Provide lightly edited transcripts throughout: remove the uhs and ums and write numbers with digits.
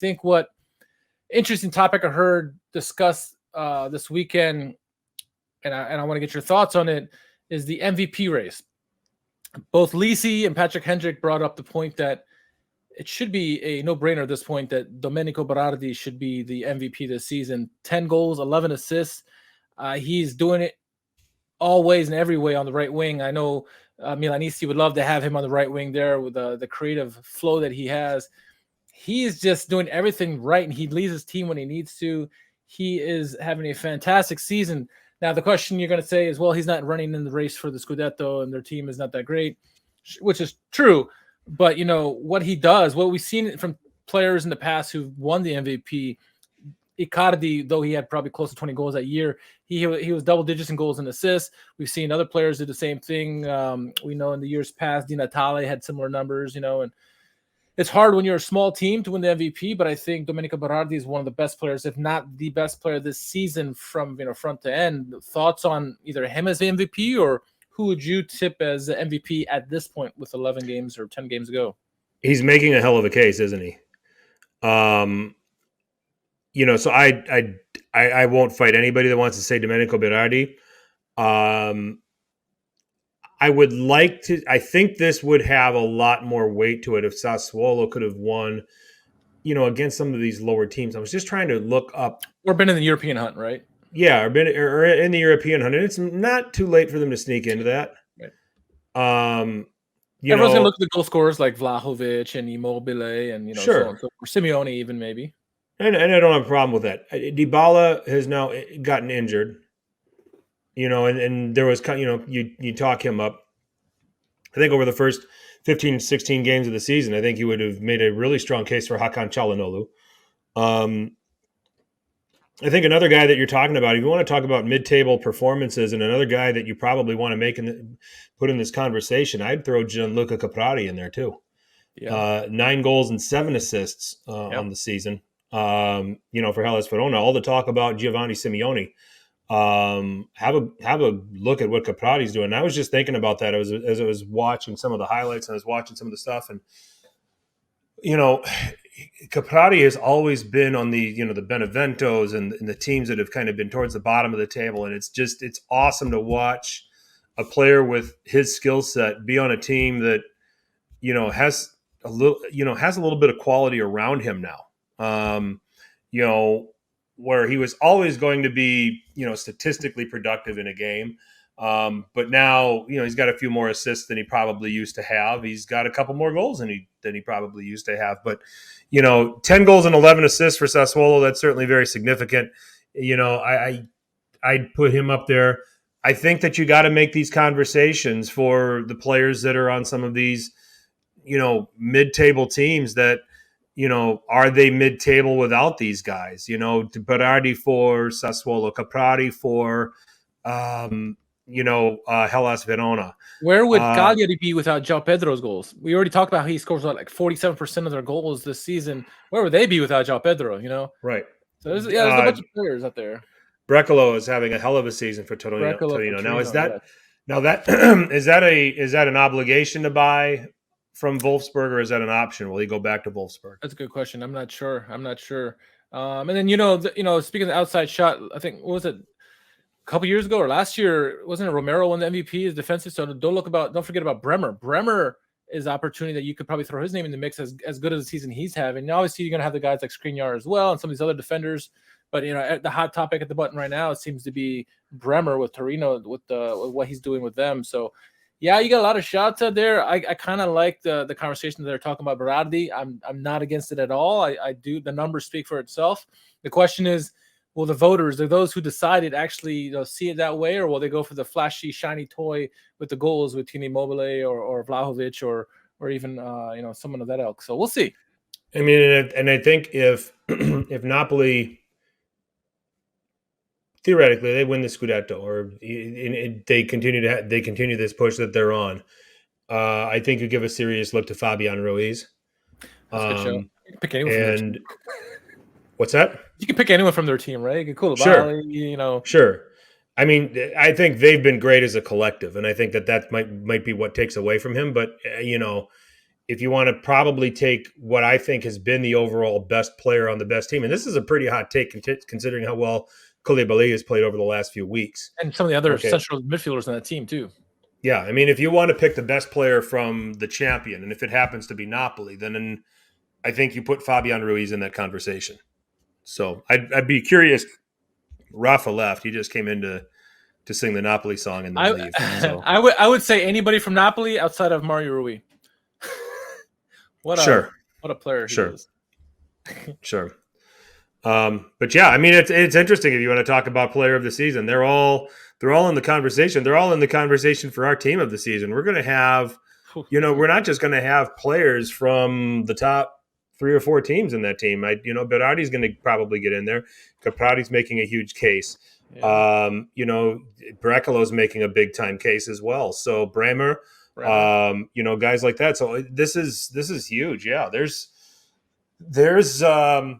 think what interesting topic I heard discussed this weekend, and I want to get your thoughts on it, is the MVP race. Both Lisi and Patrick Hendrick brought up the point that it should be a no-brainer at this point that Domenico Berardi should be the MVP this season. 10 goals, 11 assists. He's doing it all ways and every way on the right wing. I know Milanisti would love to have him on the right wing there with the creative flow that he has. He is just doing everything right, and he leads his team when he needs to. He is having a fantastic season. Now, the question you're going to say is, well, he's not running in the race for the Scudetto, and their team is not that great, which is true. But, what he does, what we've seen from players in the past who've won the MVP, Icardi, though he had probably close to 20 goals that year, he was double digits in goals and assists. We've seen other players do the same thing. We know in the years past, Di Natale had similar numbers, and it's hard when you're a small team to win the MVP, but I think Domenico Berardi is one of the best players, if not the best player this season from front to end. Thoughts on either him as the MVP, or who would you tip as the MVP at this point with 11 games or 10 games to go? He's making a hell of a case, isn't he? So I won't fight anybody that wants to say Domenico Berardi. I think this would have a lot more weight to it if Sassuolo could have won, against some of these lower teams. I was just trying to look up. Or been in the European hunt, right? Yeah, or in the European hunt. And it's not too late for them to sneak into that. Right. Everyone's going to look at the goal scorers like Vlahovic and Immobile and, sure. So on, or Simeone even maybe. And I don't have a problem with that. Dybala has now gotten injured. And there was, you talk him up. I think over the first 15, 16 games of the season, I think you would have made a really strong case for Hakan Çalhanoğlu. I think another guy that you're talking about, if you want to talk about mid-table performances, and another guy that you probably want to put in this conversation, I'd throw Gianluca Caprati in there too. Yeah. 9 goals and 7 assists on the season. For Hellas Verona. All the talk about Giovanni Simeone. Have a look at what Caprati's doing. And I was just thinking about that as I was watching some of the highlights and I was watching some of the stuff, and Caprati has always been on the the Beneventos and the teams that have kind of been towards the bottom of the table, and it's awesome to watch a player with his skill set be on a team that has a little bit of quality around him now. Where he was always going to be, statistically productive in a game. But now, he's got a few more assists than he probably used to have. He's got a couple more goals than he probably used to have. But, 10 goals and 11 assists for Sassuolo, that's certainly very significant. I'd put him up there. I think that you got to make these conversations for the players that are on some of these, mid-table teams that, are they mid-table without these guys? Berardi for Sassuolo, Caprati for, Hellas Verona. Where would Cagliari be without João Pedro's goals? We already talked about how he scores like 47% of their goals this season. Where would they be without João Pedro? Right. So there's a bunch of players out there. Brecalo is having a hell of a season for Torino. Now is that is that an obligation to buy from Wolfsburg, or is that an option? Will he go back to Wolfsburg? That's a good question. I'm not sure. And then speaking of the outside shot, I think what was it a couple years ago or last year? Wasn't it Romero won the MVP as defensive? So don't forget about Bremer. Bremer is an opportunity that you could probably throw his name in the mix as good as the season he's having. Now, obviously, you're going to have the guys like Skriniar as well and some of these other defenders. But the hot topic at the button right now, it seems to be Bremer with Torino with what he's doing with them. So. Yeah, you got a lot of shots out there. I kind of like the conversation that they're talking about Berardi. I'm not against it at all. I do. The numbers speak for itself. The question is, will the voters, or those who decided, actually see it that way, or will they go for the flashy, shiny toy with the goals with Immobile or Vlahovic or even someone of that ilk? So we'll see. I mean, and I think if Napoli, theoretically, they win the Scudetto, or they continue this push that they're on. I think you give a serious look to Fabian Ruiz. That's a good show. You can pick anyone. What's that? You can pick anyone from their team, right? Cool. Sure. Sure. I mean, I think they've been great as a collective, and I think that might be what takes away from him. But if you want to probably take what I think has been the overall best player on the best team, and this is a pretty hot take considering how well Koulibaly has played over the last few weeks. And some of the other Okay. central midfielders on that team too. Yeah, I mean, if you want to pick the best player from the champion, and if it happens to be Napoli, then I think you put Fabian Ruiz in that conversation. So I'd be curious. Rafa left. He just came in to sing the Napoli song and then leave. So I would say anybody from Napoli outside of Mario Rui. What a player he is. Sure. But yeah, I mean, it's interesting if you want to talk about player of the season. They're all in the conversation. They're all in the conversation for our team of the season. We're going to have, we're not just going to have players from the top 3 or 4 teams in that team. Berardi's going to probably get in there. Caprati's making a huge case. Yeah. Brecalo's making a big time case as well. So Bremer. Guys like that. So this is huge. Yeah, there's a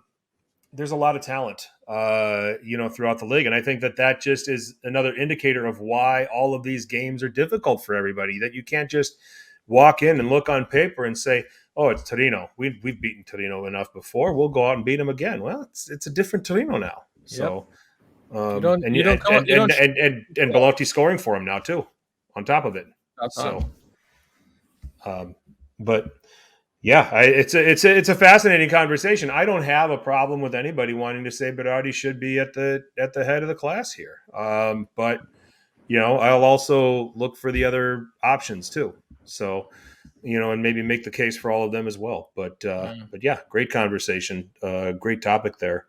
lot of talent, throughout the league. And I think that just is another indicator of why all of these games are difficult for everybody, that you can't just walk in and look on paper and say, oh, it's Torino. We've beaten Torino enough before. We'll go out and beat them again. Well, it's a different Torino now. So, and Belotti scoring for him now too, on top of it. But yeah, it's a fascinating conversation. I don't have a problem with anybody wanting to say Berardi should be at the head of the class here. But I'll also look for the other options too. So, and maybe make the case for all of them as well. But yeah, great conversation, great topic there.